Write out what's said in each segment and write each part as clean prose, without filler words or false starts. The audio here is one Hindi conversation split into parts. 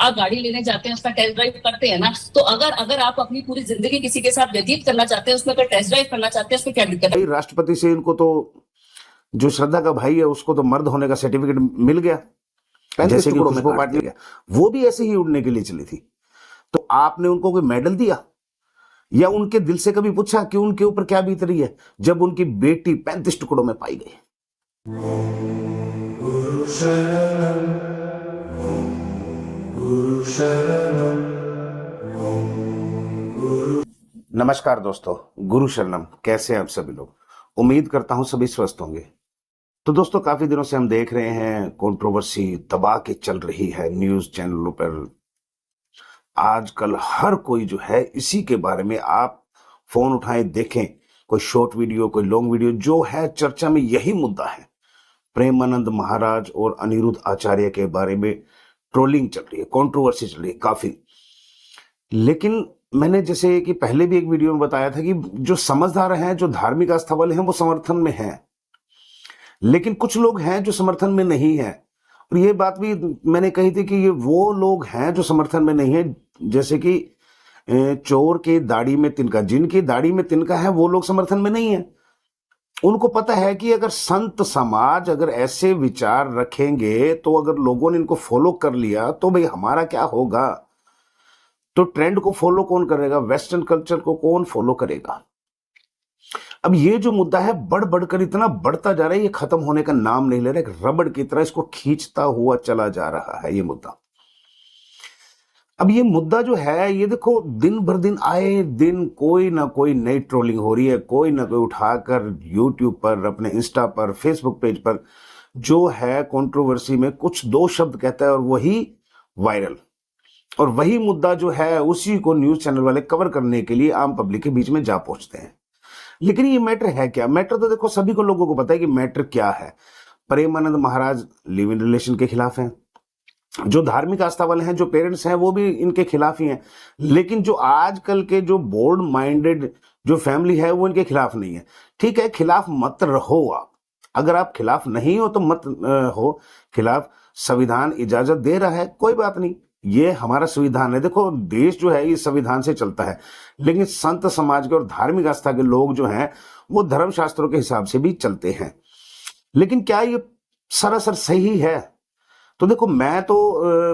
आप गाड़ी लेने जाते हैं, उसका टेस्ट ड्राइव करते हैं ना, तो अगर अगर आप अपनी पूरी जिंदगी किसी के साथ व्यतीत करना चाहते हैं, उसमें अगर टेस्ट ड्राइव करना चाहते हैं, उसमें क्या दिक्कत है? राष्ट्रपति से इनको तो, जो श्रद्धा का भाई है उसको तो मर्द होने का सर्टिफिकेट मिल गया, जैसे कि खुशबू पाटिल गया, वो भी ऐसे ही उड़ने के लिए चली थी। तो आपने उनको कोई मेडल दिया या उनके दिल से कभी पूछा कि उनके ऊपर क्या बीत रही है जब उनकी बेटी 35 टुकड़ों में पाई गई? नमस्कार दोस्तों, गुरु शरणम। कैसे हैं आप सभी लोग? उम्मीद करता हूं सभी स्वस्थ होंगे। तो दोस्तों, काफी दिनों से हम देख रहे हैं कंट्रोवर्सी दबा के चल रही है न्यूज चैनलों पर। आजकल हर कोई जो है इसी के बारे में, आप फोन उठाएं देखें, कोई शॉर्ट वीडियो, कोई लॉन्ग वीडियो, जो है चर्चा में यही मुद्दा है। प्रेमानंद महाराज और अनिरुद्ध आचार्य के बारे में ट्रोलिंग चल रही है, कंट्रोवर्सी चल रही है काफी। लेकिन मैंने जैसे कि पहले भी एक वीडियो में बताया था कि जो समझदार हैं, जो धार्मिक आस्था वाले हैं, वो समर्थन में हैं, लेकिन कुछ लोग हैं जो समर्थन में नहीं है। और ये बात भी मैंने कही थी कि ये वो लोग हैं जो समर्थन में नहीं है, जैसे कि चोर के दाढ़ी में तिनका, जिनकी दाढ़ी में तिनका है वो लोग समर्थन में नहीं है। उनको पता है कि अगर संत समाज अगर ऐसे विचार रखेंगे, तो अगर लोगों ने इनको फॉलो कर लिया तो भाई हमारा क्या होगा? तो ट्रेंड को फॉलो कौन करेगा? वेस्टर्न कल्चर को कौन फॉलो करेगा? अब ये जो मुद्दा है बढ़ बढ़कर इतना बढ़ता जा रहा है, ये खत्म होने का नाम नहीं ले रहा, एक रबड़ की तरह इसको खींचता हुआ चला जा रहा है ये मुद्दा। अब ये मुद्दा जो है, ये देखो दिन भर दिन आए दिन कोई ना कोई नई ट्रोलिंग हो रही है, कोई ना कोई उठाकर यूट्यूब पर, अपने इंस्टा पर, फेसबुक पेज पर जो है कंट्रोवर्सी में कुछ दो शब्द कहता है और वही वायरल, और वही मुद्दा जो है उसी को न्यूज चैनल वाले कवर करने के लिए आम पब्लिक के बीच में जा पहुंचते हैं। लेकिन ये मैटर है क्या? मैटर तो देखो सभी को, लोगों को पता है कि मैटर क्या है। Premanand Maharaj live in relation के खिलाफ हैं, जो धार्मिक आस्था वाले हैं, जो पेरेंट्स हैं, वो भी इनके खिलाफ ही हैं। लेकिन जो आजकल के जो बोल्ड माइंडेड जो फैमिली है वो इनके खिलाफ नहीं है। ठीक है, खिलाफ मत रहो आप, अगर आप खिलाफ नहीं हो तो मत हो खिलाफ। संविधान इजाजत दे रहा है, कोई बात नहीं, ये हमारा संविधान है। देखो देश जो है ये संविधान से चलता है, लेकिन संत समाज के और धार्मिक आस्था के लोग जो हैं वो धर्म शास्त्रों के हिसाब से भी चलते हैं। लेकिन क्या ये सरासर सही है? तो देखो, मैं तो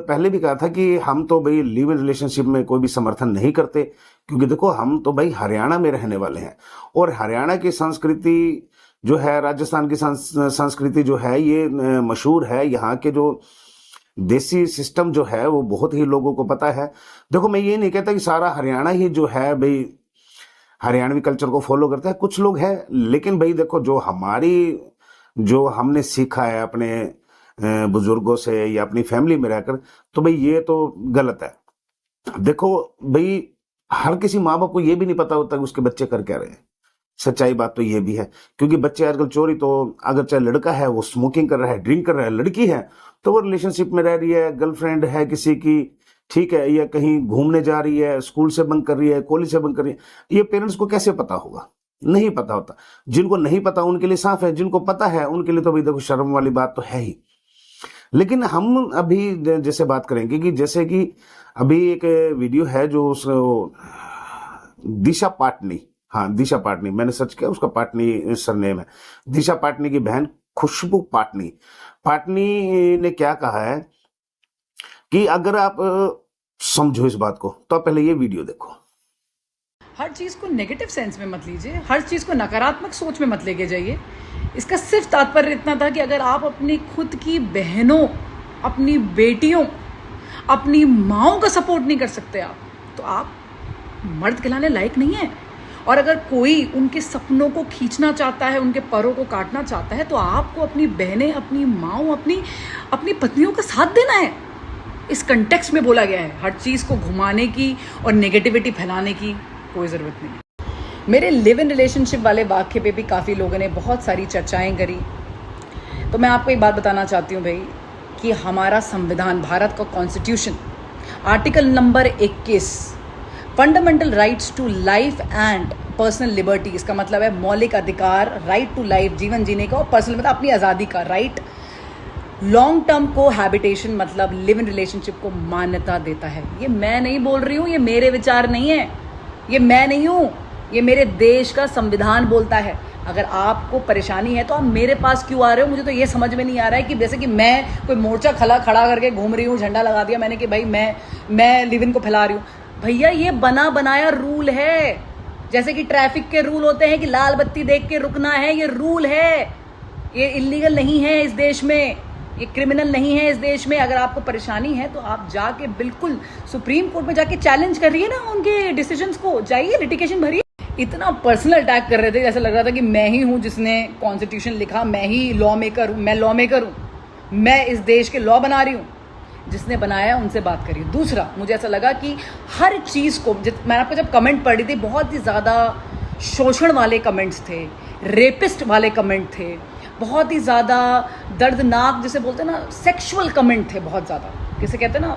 पहले भी कहा था कि हम तो भाई लिव इन रिलेशनशिप में कोई भी समर्थन नहीं करते, क्योंकि देखो हम तो भाई हरियाणा में रहने वाले हैं, और हरियाणा की संस्कृति जो है, राजस्थान की संस्कृति जो है, ये मशहूर है। यहाँ के जो देसी सिस्टम जो है वो बहुत ही लोगों को पता है। देखो, मैं ये नहीं कहता कि सारा हरियाणा ही जो है भाई हरियाणवी कल्चर को फॉलो करता है, कुछ लोग हैं। लेकिन भाई देखो, जो हमने सीखा है अपने बुजुर्गों से या अपनी फैमिली में रहकर, तो भाई ये तो गलत है। देखो भाई, हर किसी माँ बाप को ये भी नहीं पता होता कि उसके बच्चे कर क्या रहे हैं। सच्चाई बात तो ये भी है, क्योंकि बच्चे आजकल चोरी तो, अगर चाहे लड़का है वो स्मोकिंग कर रहा है, ड्रिंक कर रहा है, लड़की है तो वो रिलेशनशिप में रह रही है, गर्लफ्रेंड है किसी की, ठीक है, या कहीं घूमने जा रही है, स्कूल से बंक कर रही है, कॉलेज से बंक कर रही है, ये पेरेंट्स को कैसे पता होगा? नहीं पता होता। जिनको नहीं पता उनके लिए साफ है, जिनको पता है उनके लिए तो भाई देखो शर्म वाली बात तो है ही। लेकिन हम अभी जैसे बात करेंगे कि जैसे कि अभी एक वीडियो है जो उस दिशा पाटनी, हाँ दिशा पाटनी, मैंने सर्च किया, उसका पाटनी सरनेम है। दिशा पाटनी की बहन खुशबू पाटनी ने क्या कहा है कि अगर आप समझो इस बात को तो आप पहले ये वीडियो देखो। हर चीज को नेगेटिव सेंस में मत लीजिए, हर चीज को नकारात्मक सोच में मत लेके जाइए। इसका सिर्फ तात्पर्य इतना था कि अगर आप अपनी खुद की बहनों, अपनी बेटियों, अपनी माँओं का सपोर्ट नहीं कर सकते आप, तो आप मर्द कहलाने लायक नहीं है। और अगर कोई उनके सपनों को खींचना चाहता है, उनके परों को काटना चाहता है, तो आपको अपनी बहनें, अपनी माँओं, अपनी पत्नियों का साथ देना है। इस कंटेक्स्ट में बोला गया है। हर चीज़ को घुमाने की और नेगेटिविटी फैलाने की कोई ज़रूरत नहीं। मेरे लिव इन रिलेशनशिप वाले वाक्य पे भी काफ़ी लोगों ने बहुत सारी चर्चाएं करी। तो मैं आपको एक बात बताना चाहती हूँ भाई, कि हमारा संविधान, भारत का constitution, article number 21, fundamental rights to life and personal liberty, इसका मतलब है मौलिक अधिकार, राइट टू लाइफ, जीवन जीने का, और पर्सनल मतलब अपनी आज़ादी का राइट, लॉन्ग टर्म कोहैबिटेशन मतलब लिव इन रिलेशनशिप को मान्यता देता है। ये मैं नहीं बोल रही हूँ, ये मेरे विचार नहीं है, ये मैं नहीं हूँ, ये मेरे देश का संविधान बोलता है। अगर आपको परेशानी है तो आप मेरे पास क्यों आ रहे हो? मुझे तो ये समझ में नहीं आ रहा है कि जैसे कि मैं कोई मोर्चा खड़ा करके घूम रही हूँ, झंडा लगा दिया मैंने कि भाई मैं लिव इन को फैला रही हूँ। भैया ये बना बनाया रूल है, जैसे कि ट्रैफिक के रूल होते हैं कि लाल बत्ती देख के रुकना है, ये रूल है, ये इलीगल नहीं है इस देश में, ये क्रिमिनल नहीं है इस देश में। अगर आपको परेशानी है तो आप जाके बिल्कुल सुप्रीम कोर्ट में जाके चैलेंज करिए ना उनके डिसीजंस को, जाइए लिटिगेशन भरिए। इतना पर्सनल अटैक कर रहे थे, जैसे लग रहा था कि मैं ही हूं जिसने कॉन्स्टिट्यूशन लिखा, मैं ही लॉ मेकर हूं, मैं लॉ मेकर हूं, मैं इस देश के लॉ बना रही हूं। जिसने बनाया उनसे बात करिए। दूसरा, मुझे ऐसा लगा कि हर चीज़ को, मैं आपको जब कमेंट पढ़ी थी, बहुत ही ज़्यादा शोषण वाले कमेंट्स थे, रेपिस्ट वाले कमेंट थे, बहुत ही ज़्यादा दर्दनाक जिसे बोलते हैं ना सेक्सुअल कमेंट थे, बहुत ज़्यादा जिसे कहते हैं ना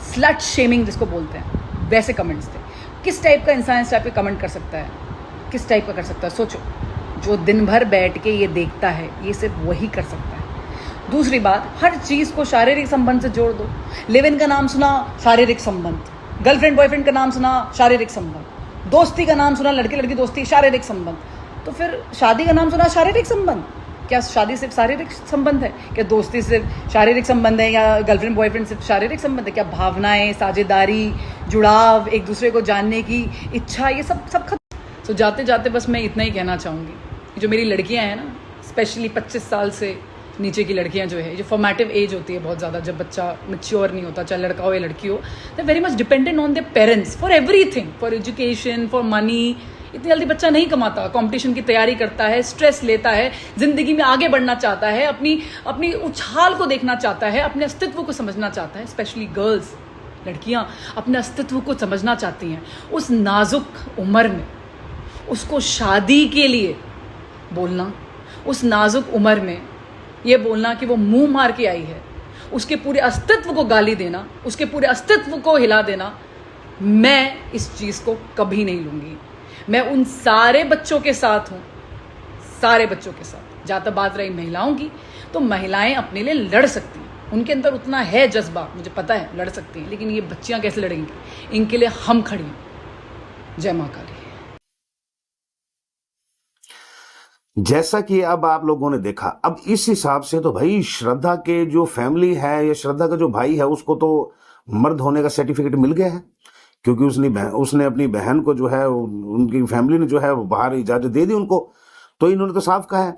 स्लट शेमिंग जिसको बोलते हैं, वैसे कमेंट्स थे। किस टाइप का इंसान इस टाइप पे कमेंट कर सकता है? किस टाइप का कर सकता है? सोचो, जो दिन भर बैठ के ये देखता है, ये सिर्फ वही कर सकता है। दूसरी बात, हर चीज़ को शारीरिक संबंध से जोड़ दो। लिव इन का नाम सुना, शारीरिक संबंध, गर्लफ्रेंड बॉयफ्रेंड का नाम सुना, शारीरिक संबंध, दोस्ती का नाम सुना, लड़के लड़की दोस्ती, शारीरिक संबंध। तो फिर शादी का नाम सुना, शारीरिक संबंध। क्या शादी सिर्फ शारीरिक संबंध है? क्या दोस्ती सिर्फ शारीरिक संबंध है? या गर्लफ्रेंड बॉयफ्रेंड सिर्फ शारीरिक संबंध है? क्या भावनाएं, साझेदारी, जुड़ाव, एक दूसरे को जानने की इच्छा, ये सब खत्म। तो जाते जाते बस मैं इतना ही कहना चाहूँगी, जो मेरी लड़कियाँ हैं ना, स्पेशली 25 साल से नीचे की लड़कियां जो है, जो फॉर्मेटिव एज होती है बहुत ज़्यादा, जब बच्चा मैच्योर नहीं होता, चाहे लड़का हो या लड़की हो, they very much dependent on their parents for everything, for education, for money. इतनी जल्दी बच्चा नहीं कमाता, कंपटीशन की तैयारी करता है, स्ट्रेस लेता है, जिंदगी में आगे बढ़ना चाहता है, अपनी उछाल को देखना चाहता है, अपने अस्तित्व को समझना चाहता है। स्पेशली गर्ल्स, लड़कियाँ अपने अस्तित्व को समझना चाहती हैं। उस नाजुक उम्र में उसको शादी के लिए बोलना, उस नाजुक उम्र में ये बोलना कि वो मुंह मार के आई है, उसके पूरे अस्तित्व को गाली देना, उसके पूरे अस्तित्व को हिला देना, मैं इस चीज़ को कभी नहीं लूँगी। मैं उन सारे बच्चों के साथ हूँ, सारे बच्चों के साथ। जहाँ तक बात रही महिलाओं की, तो महिलाएं अपने लिए लड़ सकती हैं, उनके अंदर उतना है जज्बा, मुझे पता है लड़ सकती हैं, लेकिन ये बच्चियाँ कैसे लड़ेंगी? इनके लिए हम खड़ी हैं। जय माँ काली। जैसा कि अब आप लोगों ने देखा, अब इस हिसाब से तो भाई श्रद्धा के जो फैमिली है या श्रद्धा का जो भाई है, उसको तो मर्द होने का सर्टिफिकेट मिल गया है, क्योंकि उसने अपनी बहन को जो है, उनकी फैमिली ने जो है बाहर इजाजत दे दी उनको। तो इन्होंने तो साफ कहा है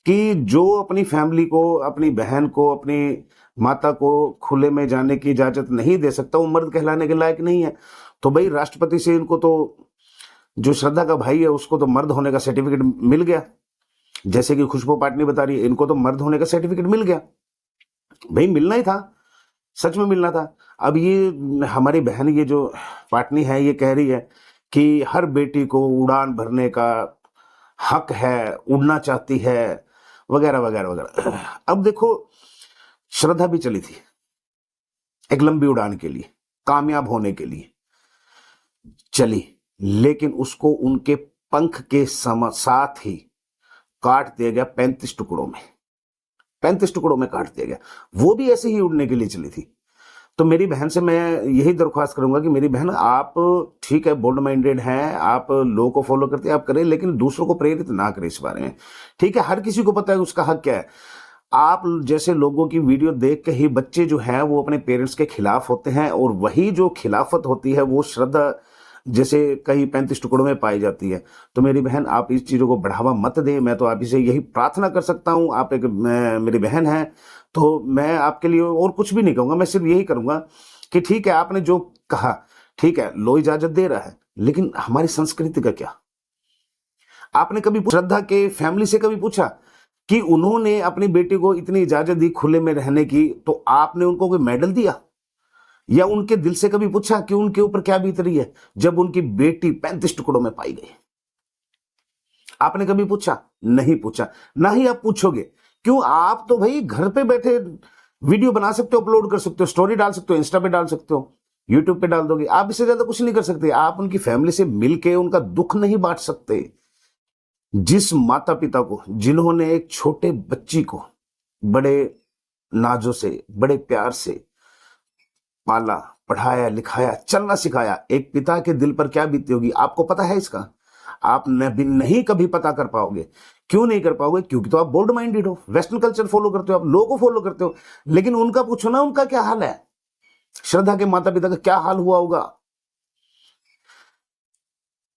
कि जो अपनी फैमिली को, अपनी बहन को, अपनी माता को खुले में जाने की इजाजत नहीं दे सकता, वो मर्द कहलाने के लायक नहीं है। तो भाई राष्ट्रपति से इनको तो, जो श्रद्धा का भाई है उसको तो मर्द होने का सर्टिफिकेट मिल गया। जैसे कि खुशबू पाटनी बता रही है, इनको तो मर्द होने का सर्टिफिकेट मिल गया। भाई मिलना ही था, सच में मिलना था। अब ये हमारी बहन, ये जो पाटनी है, ये कह रही है कि हर बेटी को उड़ान भरने का हक है, उड़ना चाहती है, वगैरह वगैरह वगैरह। अब देखो, श्रद्धा भी चली थी एक लंबी उड़ान के लिए, कामयाब होने के लिए चली, लेकिन उसको उनके पंख के साथ ही काट दिया गया 35 टुकड़ों में, 35 टुकड़ों में काट दिया गया। वो भी ऐसे ही उड़ने के लिए चली थी। तो मेरी बहन से मैं यही दरख्वास्त करूंगा कि मेरी बहन, आप ठीक है बोल्ड माइंडेड हैं, आप लोगों को फॉलो करते हैं, आप करें, लेकिन दूसरों को प्रेरित ना करें इस बारे में। ठीक है, हर किसी को पता है उसका हक क्या है। आप जैसे लोगों की वीडियो देख के ही बच्चे जो हैं वो अपने पेरेंट्स के खिलाफ होते हैं, और वही जो खिलाफत होती है वो श्रद्धा जैसे कहीं 35 टुकड़ों में पाई जाती है। तो मेरी बहन, आप इस चीज़ों को बढ़ावा मत दें। मैं तो आप इसे यही प्रार्थना कर सकता हूं। आप एक मेरी बहन है, तो मैं आपके लिए और कुछ भी नहीं कहूंगा। मैं सिर्फ यही करूंगा कि ठीक है, आपने जो कहा ठीक है, लो इजाजत दे रहा है, लेकिन हमारी संस्कृति का क्या? आपने कभी श्रद्धा के फैमिली से कभी पूछा कि उन्होंने अपनी बेटी को इतनी इजाजत दी खुले में रहने की, तो आपने उनको कोई मेडल दिया? या उनके दिल से कभी पूछा कि उनके ऊपर क्या बीत रही है जब उनकी बेटी 35 टुकड़ों में पाई गई? आपने कभी पूछा? नहीं पूछा, ना ही आप पूछोगे। क्यों? आप तो भाई घर पे बैठे वीडियो बना सकते हो, अपलोड कर सकते हो, स्टोरी डाल सकते हो, इंस्टा पे डाल सकते हो, यूट्यूब पे डाल दोगे। आप इससे ज्यादा कुछ नहीं कर सकते। आप उनकी फैमिली से मिलके उनका दुख नहीं बांट सकते। जिस माता पिता को, जिन्होंने एक छोटे बच्ची को बड़े नाजों से, बड़े प्यार से पाला, पढ़ाया, लिखाया, चलना सिखाया, एक पिता के दिल पर क्या बीती होगी आपको पता है इसका? आप नहीं कभी पता कर पाओगे। क्यों नहीं कर पाओगे? क्योंकि तो आप बोल्ड माइंडेड हो, वेस्टर्न कल्चर फॉलो करते हो, आप लोगों को फॉलो करते हो। लेकिन उनका पूछो ना, उनका क्या हाल है, श्रद्धा के माता पिता का क्या हाल हुआ होगा।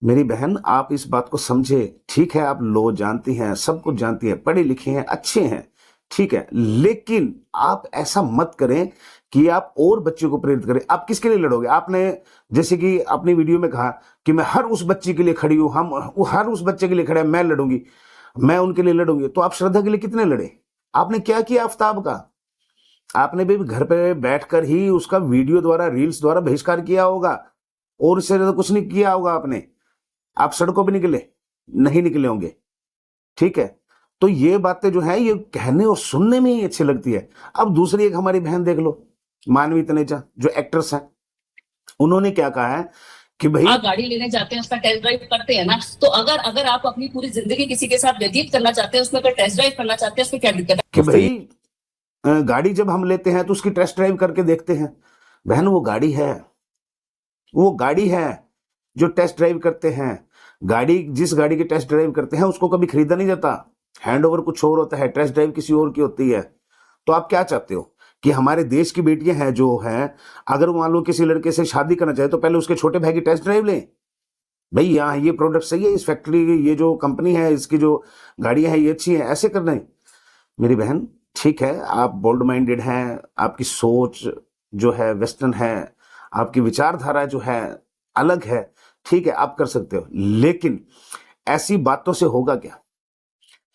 मेरी बहन, आप इस बात को समझे। ठीक है, आप लो जानती हैं, सब कुछ जानती हैं, पढ़े लिखे हैं, अच्छे हैं, ठीक है, लेकिन आप ऐसा मत करें कि आप और बच्चों को प्रेरित करें। आप किसके लिए लड़ोगे? आपने जैसे कि अपनी वीडियो में कहा कि मैं हर उस बच्ची के लिए खड़ी हूं, हम हर उस बच्चे के लिए खड़े हैं, मैं लड़ूंगी, मैं उनके लिए लड़ूंगी। तो आप श्रद्धा के लिए कितने लड़े? आपने क्या किया आफ्ताब का? आपने भी घर पे बैठकर ही उसका वीडियो द्वारा, रील्स द्वारा बहिष्कार किया होगा, और इससे ज्यादा कुछ नहीं किया होगा आपने। आप सड़कों पे निकले नहीं निकले होंगे, ठीक है। तो ये बातें जो है, ये कहने और सुनने में ही अच्छी लगती है। अब दूसरी एक हमारी बहन देख लो, मानवी तनेजा, जो एक्ट्रेस है, उन्होंने क्या कहा है कि भाई आप गाड़ी लेने जाते हैं, उसका टेस्ट ड्राइव करते हैं ना, तो अगर आप अपनी पूरी जिंदगी किसी के साथ व्यतीत करना चाहते हैं, उसमें अगर टेस्ट ड्राइव करना चाहते हैं, उसमें क्या दिक्कत है? कि भाई गाड़ी जब हम लेते हैं तो उसकी टेस्ट ड्राइव करके देखते हैं। बहन, वो गाड़ी है, वो गाड़ी है जो टेस्ट ड्राइव करते हैं। गाड़ी, जिस गाड़ी की टेस्ट ड्राइव करते हैं उसको कभी खरीदा नहीं जाता। हैंड ओवर कुछ और होता है, टेस्ट ड्राइव किसी और की होती है। तो आप क्या चाहते हो कि हमारे देश की बेटियां हैं जो हैं, अगर मान लो किसी लड़के से शादी करना चाहे तो पहले उसके छोटे भाई की टेस्ट ड्राइव लें। भाई यहाँ ये प्रोडक्ट सही है, इस फैक्ट्री की ये जो कंपनी है, इसकी जो गाड़ियां हैं ये अच्छी हैं, ऐसे करना है। मेरी बहन, ठीक है, आप बोल्ड माइंडेड हैं, आपकी सोच जो है वेस्टर्न है, आपकी विचारधारा जो है अलग है, ठीक है, आप कर सकते हो, लेकिन ऐसी बातों से होगा क्या?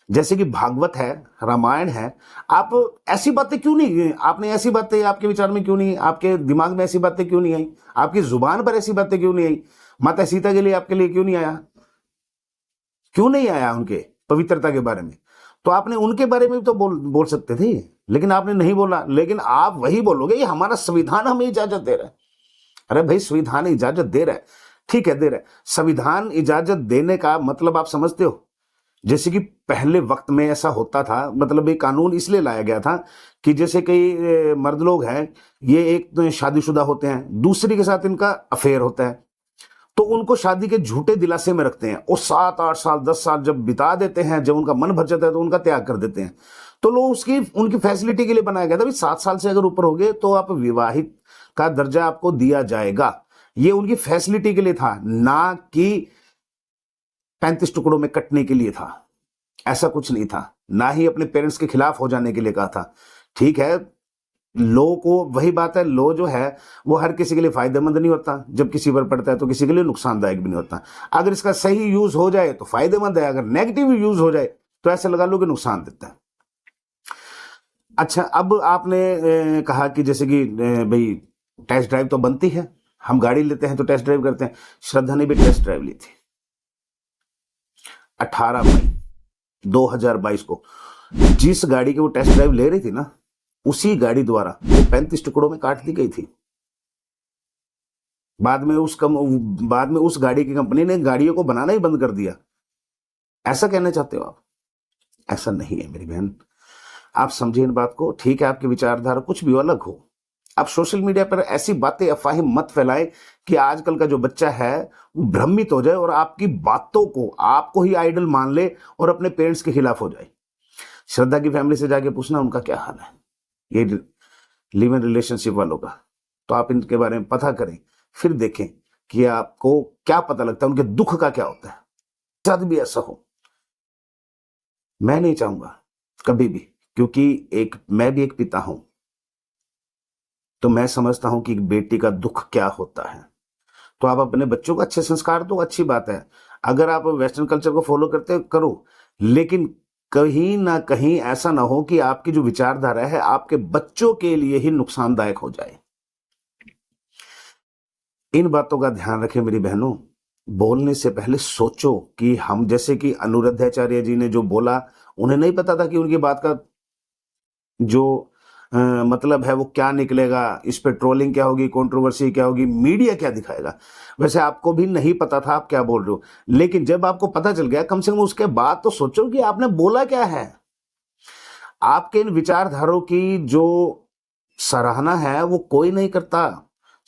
जैसे कि भागवत है, रामायण है, आप ऐसी बातें क्यों नहीं, आपने ऐसी बातें आपके विचार में क्यों नहीं, आपके दिमाग में ऐसी बातें क्यों नहीं आई, आपकी जुबान पर ऐसी बातें क्यों नहीं आई? माता सीता के लिए आपके लिए क्यों नहीं आया? क्यों नहीं आया उनके पवित्रता के बारे में? तो आपने उनके बारे में भी तो बोल सकते थे, लेकिन आपने नहीं बोला। लेकिन आप वही बोलोगे, ये हमारा संविधान हमें इजाजत दे रहा है। अरे भाई, संविधान इजाजत दे रहा है, ठीक है, दे रहा है। संविधान इजाजत देने का मतलब आप समझते हो? जैसे कि पहले वक्त में ऐसा होता था, मतलब ये कानून इसलिए लाया गया था कि जैसे कई मर्द लोग हैं, ये एक तो शादीशुदा होते हैं, दूसरी के साथ इनका अफेयर होता है, तो उनको शादी के झूठे दिलासे में रखते हैं, और 7-8 साल 10 साल जब बिता देते हैं, जब उनका मन भर जाता है तो उनका त्याग कर देते हैं। तो लोग उनकी फैसिलिटी के लिए बनाया गया था, 7 साल से अगर ऊपर हो गए तो आप विवाहित का दर्जा आपको दिया जाएगा। ये उनकी फैसिलिटी के लिए था, ना कि 35 टुकड़ों में कटने के लिए था। ऐसा कुछ नहीं था, ना ही अपने पेरेंट्स के खिलाफ हो जाने के लिए कहा था। ठीक है, लो को वही बात है, लो जो है वो हर किसी के लिए फायदेमंद नहीं होता, जब किसी पर पड़ता है तो किसी के लिए नुकसानदायक भी नहीं होता। अगर इसका सही यूज हो जाए तो फायदेमंद है, अगर नेगेटिव यूज हो जाए तो ऐसे लगा लो कि नुकसान देता है। अच्छा, अब आपने कहा कि जैसे कि भाई टेस्ट ड्राइव तो बनती है, हम गाड़ी लेते हैं तो टेस्ट ड्राइव करते हैं। श्रद्धा ने भी टेस्ट ड्राइव ली थी 18 मई 2022 को। जिस गाड़ी की वो टेस्ट ड्राइव ले रही थी ना, उसी गाड़ी द्वारा वो 35 टुकड़ों में काट दी गई थी। बाद में उस गाड़ी की कंपनी ने गाड़ियों को बनाना ही बंद कर दिया। ऐसा कहना चाहते हो आप? ऐसा नहीं है मेरी बहन, आप समझिए इन बात को। ठीक है, आपकी विचारधारा कुछ भी अलग हो, आप सोशल मीडिया पर ऐसी बातें, अफवाहें मत फैलाएं कि आजकल का जो बच्चा है वो भ्रमित हो जाए और आपकी बातों को, आपको ही आइडल मान ले और अपने पेरेंट्स के खिलाफ हो जाए। श्रद्धा की फैमिली से जाके पूछना उनका क्या हाल है, ये लिव इन रिलेशनशिप वालों का। तो आप इनके बारे में पता करें, फिर देखें कि आपको क्या पता लगता है, उनके दुख का क्या होता है। साथ भी ऐसा हो मैं नहीं चाहूंगा कभी भी, क्योंकि मैं भी एक पिता हूं, तो मैं समझता हूं कि एक बेटी का दुख क्या होता है। तो आप अपने बच्चों को अच्छे संस्कार दो, अच्छी बात है। अगर आप वेस्टर्न कल्चर को फॉलो करते करो, लेकिन कहीं ना कहीं ऐसा ना हो कि आपकी जो विचारधारा है आपके बच्चों के लिए ही नुकसानदायक हो जाए। इन बातों का ध्यान रखें मेरी बहनों। बोलने से पहले सोचो कि हम, जैसे कि अनुरुद्धाचार्य जी ने जो बोला, उन्हें नहीं पता था कि उनकी बात का जो मतलब है वो क्या निकलेगा, इस पे ट्रोलिंग क्या होगी, कंट्रोवर्सी क्या होगी, मीडिया क्या दिखाएगा। वैसे आपको भी नहीं पता था आप क्या बोल रहे हो, लेकिन जब आपको पता चल गया, कम से कम उसके बाद तो सोचो कि आपने बोला क्या है। आपके इन विचारधारों की जो सराहना है वो कोई नहीं करता।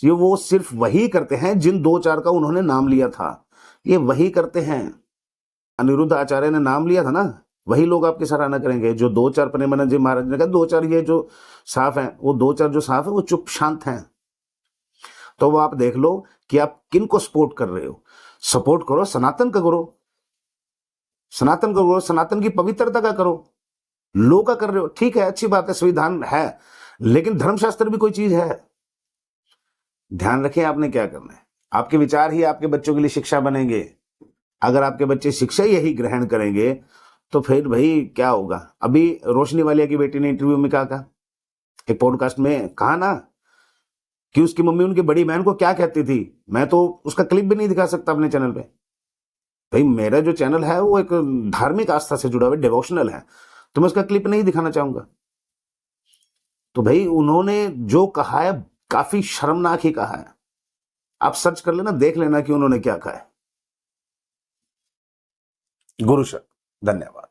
ये वो सिर्फ वही करते हैं जिन दो चार का उन्होंने नाम लिया था, ये वही करते हैं। अनिरुद्ध आचार्य ने नाम लिया था ना, वही लोग आपकी सराहना करेंगे। जो दो चार प्रेमानंद जी महाराज ने कहा दो चार ये जो साफ हैं, वो दो चार जो साफ है वो चुप शांत हैं। तो वो आप देख लो कि आप किन को सपोर्ट कर रहे हो। सपोर्ट करो सनातन का करो, सनातन का करो, सनातन की पवित्रता का करो। लो का कर रहे हो, ठीक है, अच्छी बात है, संविधान है, लेकिन धर्मशास्त्र भी कोई चीज है। ध्यान रखें आपने क्या करना है। आपके विचार ही आपके बच्चों के लिए शिक्षा बनेंगे। अगर आपके बच्चे शिक्षा यही ग्रहण करेंगे तो फिर भाई क्या होगा। अभी रोशनी वालिया की बेटी ने इंटरव्यू में कहा, एक पॉडकास्ट में कहा ना कि उसकी मम्मी उनकी बड़ी बहन को क्या कहती थी। मैं तो उसका क्लिप भी नहीं दिखा सकता अपने चैनल पे। भाई मेरा जो चैनल है वो एक धार्मिक आस्था से जुड़ा हुआ डिवोशनल है, तो मैं उसका क्लिप नहीं दिखाना चाहूंगा। तो भाई उन्होंने जो कहा है काफी शर्मनाक ही कहा है। आप सर्च कर लेना, देख लेना कि उन्होंने क्या कहा है। गुरु शब्द। धन्यवाद।